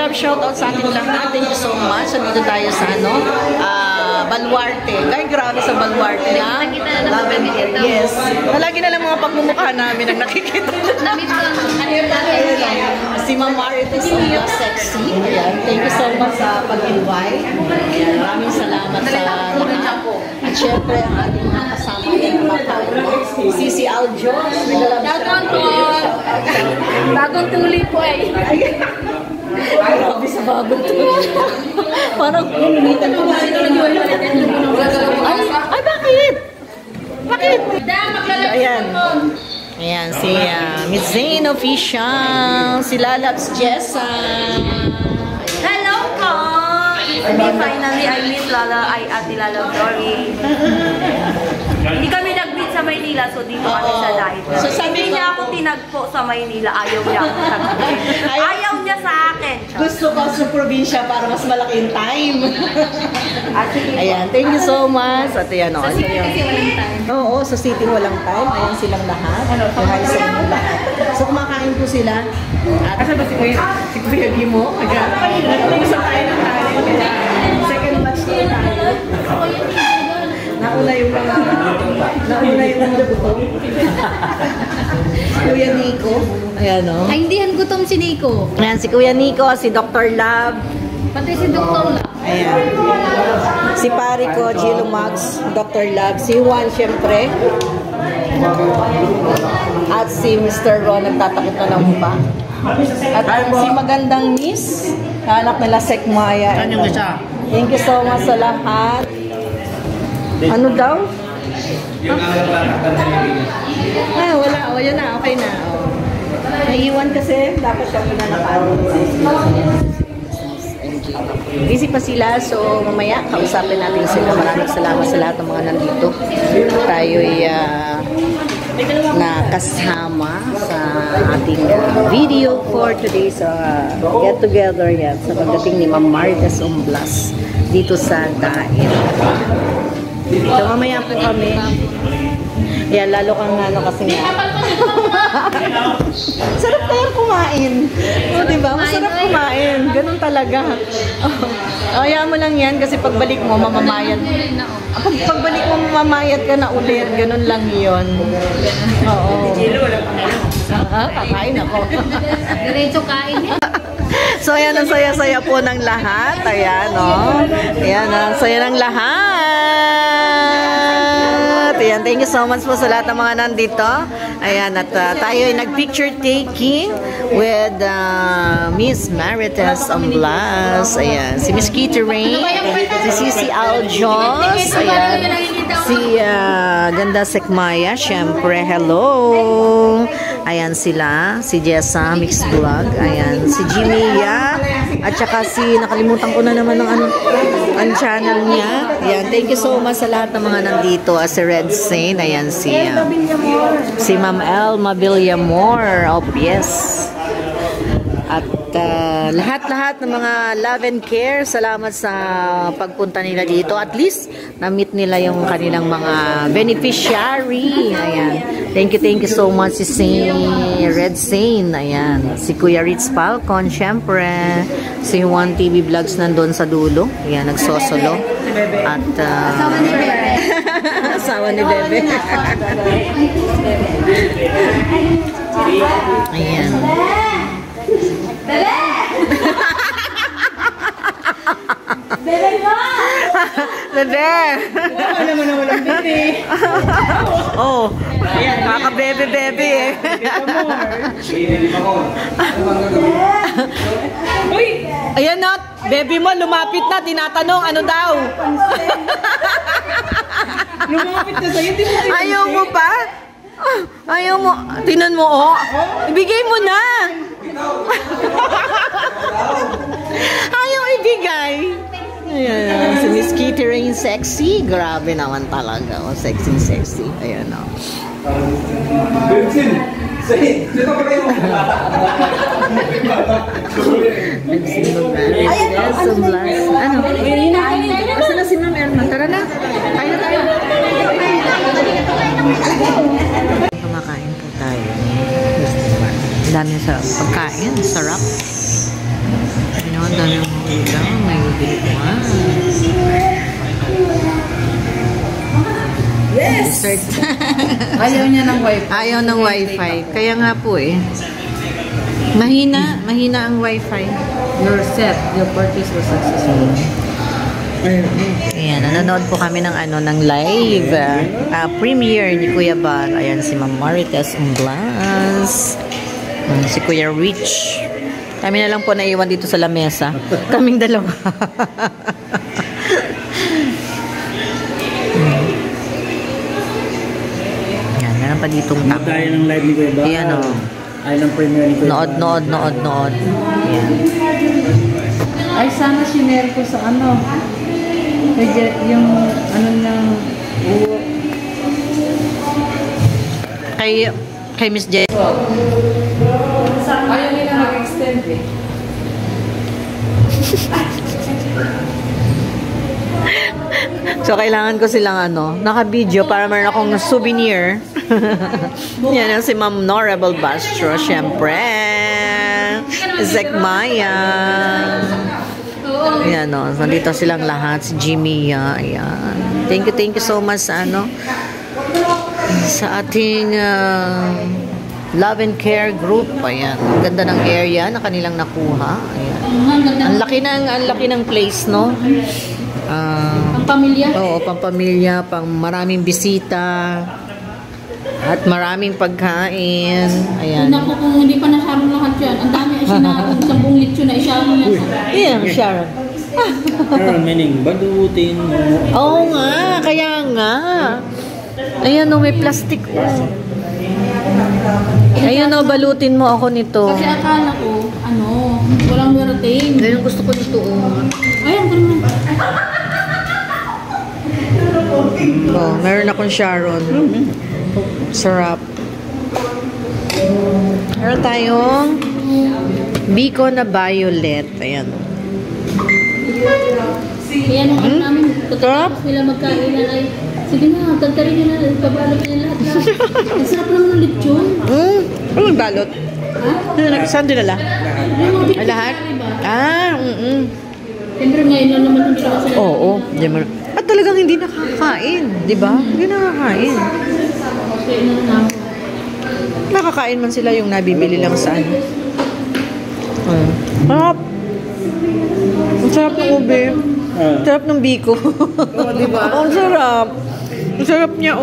love shoutout sa ating lahat. Thank you so much. Nandito tayo sa Baluarte. Ay, grabe sa Baluarte na. Yes. Palagi na lang mga pagmumukha namin ang nakikita. Si Ma'am Marites ang sexy. Ayan. Thank you so much sa pag-invite. Ayan. Maraming salamat sa lahat. At syempre, ang ating mga kasama ay si si Aljo. Bagong tuli po eh. Grabe sa bagong tuli. Parang umitan ko ba? Ay, bakit? Bakit? Ayan. Ayan, si Miss Zane Official. Si Lalabs Jessa. Hello po! Finally, I meet Ate Lala Glory. Hindi kami nag-meet sa Maynila, so dito kami sa live. So sabi niya ako tinagpo sa Maynila, ayaw niya ako sabihin. Ayaw niya sa akin. Gusto ko sa probinsya para mas malaki yung time. Ayan, thank you so much. At ayan, sa city kasi walang time. Oo, sa city walang time. Ayan silang lahat. Hi sa inyong lahat. So kumakain po sila. At asa ba si Kuya Gimo? Nag-uusap tayo ng talent. Second batch na tayo. Nauna yung mga gutom. Kuya Nico. Ayan o. Ay, hindi yan gutom si Nico. Ayan, si Kuya Nico, si Dr. Love. Pati si Dr. Love. Ayan. Si pare ko, Gilo Max, Dr. Love. Si Juan, syempre. At si Mr. Ron, nagtatakot na ng mukha. At si magandang Miss, anak nila Sek Maya. Thank you so much sa lahat. Ano daw? Wala. O, yun na. Okay na. Naiiwan kasi. Dapat siya muna nakaroon. Busy pa sila. So, mamaya, kausapin natin sila. Maraming salamat sa lahat ng mga nandito. Tayo'y nakasama sa ating video for today's get together yan sa pagdating ni Ma'am Marites Umblas dito sa Dain. So, mamaya po kami. Yan, lalo kang ano kasi nga. Sarap kayang kumain. O, diba? Masarap kumain. Ganun talaga. Kaya mo lang yan kasi pagbalik mo, mamamayad. Pagbalik mo, mamamayad ka na ulit. Ganun lang yun. Oo. Kakain ako. Diretso kain. So, ayan, ang saya-saya po ng lahat. Ayan, o. Ayan, ang saya ng lahat. Ayan, thank you so much po sa lahat ng mga nandito. Ayan, at tayo ay nag-picture taking with Miss Marites Umblas. Ayan, si Miss Kitty Rain, si Sisi Aljos, ayan, si Ganda Sekmaya, syempre, hello. Ayan sila, si Jessa Mix Vlog, ayan, si Jimia, at saka si, nakalimutan ko na naman ng ang channel niya. Ayan, thank you so much sa lahat ng mga nandito. Si Red Saint, ayan, si Ma'am Elma Villamor, oh yes. At lahat-lahat ng mga love and care, salamat sa pagpunta nila dito. At least, na-meet nila yung kanilang mga beneficiary. Ayan. Thank you so much si Red Saint. Ayan. Si Kuya Ritz Falcon, syempre. Si Juan TV Vlogs nandun sa dulo. Ayan, nagsosolo. At, asawa ni Bebe. Ayan. Bebe! Bebe mo! Bebe! Wala naman na walang bebe. Oh, kaka-bebe-bebe eh. Uy! Ayan na, baby mo, lumapit na, tinatanong, ano daw? Lumapit na sa'yo, di mo Ayaw mo pa? Ayaw mo, tinan mo, oh. Ibigay mo na. Ayaw ibigay. Ayan, si Miss Kitty Rain sexy. Grabe naman talaga. Oh, sexy. Ayan, oh. Ano? Basta na si Ma'am Elma. Tara na. Tayo. Kumakain po tayo. Ang dami sa pagkain. Sarap. dami ng ulam. May bigas. Yes! Dessert. Ayaw niya ng wifi. Ayaw ng wifi. Kaya nga po eh. Mahina ang wifi. Your purchase was successful. Ayan, nanonood po kami ng live premiere ni Kuya Bar. Ayan, si Ma'am Marites Umblas. Si Kuya Rich. Kami na lang po naiwan dito sa lamesa. Kaming dalawa. Ayan, meron pa ditong tao. Tayo ng live ni Kuya Bar. Ayan o. Ay, ng premiere ni Kuya Bar. Nood. Ayan. Ay, sana sinare ko sa yung ng Kay Miss J. ayaw nila mag-extend eh. So, kailangan ko silang naka-video para meron akong souvenir. Yan si Ma'am Norable Bastro, syempre. Zek Maya. Ayan nandito silang lahat. Si Jimmy, ayan. Thank you so much sa ating love and care group. Ayan. Ang ganda ng area na kanilang nakuha. Ayan. Ang laki ng place, no? Pamilya? Oo, pampamilya, pang maraming bisita at maraming pagkain. Ayan. Naku, kung hindi pa nasyarong lahat yan, ang dami ay sinarong sa buong litsyo na isyarong na. Ayan, Sharon. Sharon, meaning, badutin mo. Oo nga, kaya nga. Ayan may plastic. Ayan balutin mo ako nito. Kasi akala ko, walang marating. Ngayon gusto ko nito. Ayun, ganun. Meron akong Sharon. Sarap. Meron tayong Biko na Violet. Ayan. Kaya nung namin, pagkatapos nila magkainan ay, sige na, tagtarin nyo na, pabalot nyo lahat. Ang sarap naman ng litsyon. Ano balot? Ha? Saan dinala? Yung mga Lahat? Siyempre ngayon lang naman hindi naman sila. Oo. At talagang hindi nakakain. Di ba? Hindi nakakain. Okay, na. Nakakain man sila yung nabibili lang sa Sarap. Ang sarap ng ube. Ang sarap ng biko. Di ba? Ang sarap. Ang sarap niya,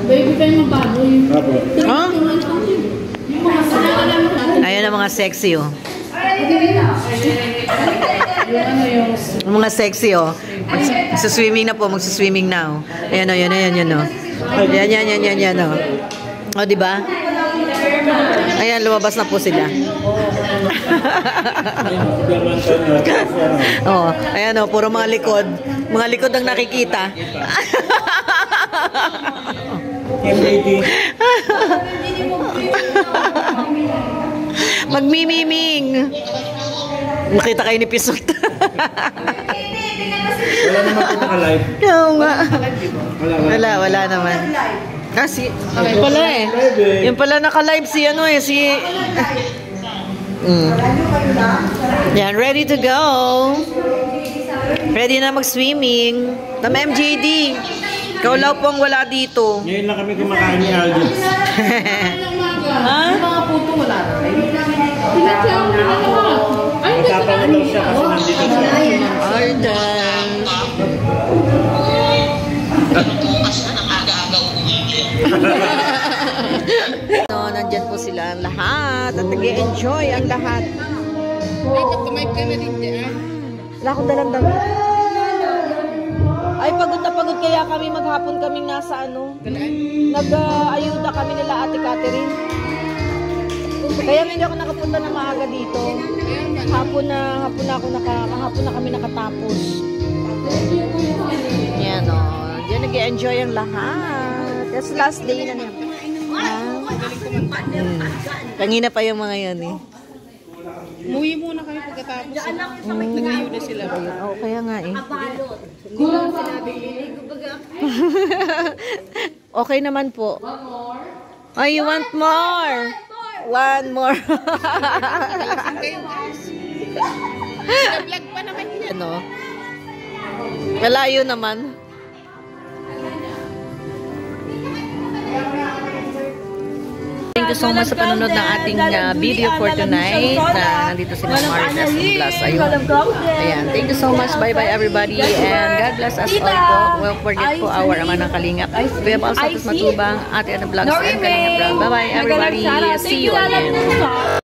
Baby pa yung baboy. Apo. Ha? Yung mga sinakalan mo natin. Ayan ang mga sexy, Ang mga sexy, Magsaswimming na po, magsaswimming na, Ayan, yan, Yan, di ba? Ayan, lumabas na po sila. Ayan, puro mga likod. Mga likod ang nakikita. Magmimiming. Nakita kayo ni Pisot. Wala naman po naka-live. Oo nga. Wala naman. Kasi, yun pala Yung pala naka-live si Yan, ready to go. Ready na mag-swimming. Tam MJD. Ikaw lang po ang wala dito. Ngayon lang kami kumakain ni Aldo. Ha? Mga puto wala na kayo. Magkapang daw siya kasi nandito siya. Arden. Nandyan po sila ang lahat at nag-enjoy ang lahat. Dapat kumain ka na din dyan. Wala akong dalang damit. Ay, pagod na pagod kaya kami maghapon kaming nasa nag-ayuda kami nila Ate Catherine. Kaya hindi ako nakapunta na maaga dito. Hapon na kami nakatapos. Yan Diyan nag-enjoy ang lahat. That's last day na niya. Kanina pa yung mga yan Muwi muna kami pagkatapos. Nag-ayun na sila. Oo, kaya nga Okay naman po. Oh, you want more? One more. Vlog pa naman yan. Ano? Malayo naman. Thank you so much sa panunod ng ating video for tonight. Nandito si Ma'am Marites Blas. Ayan. Thank you so much. Bye-bye everybody. And God bless us all po. Well, forget po our Ama ng Kalingap. We have also Matubang, Ate Ana Vlogs, and Kalingap Vlog. Bye-bye everybody. See you again.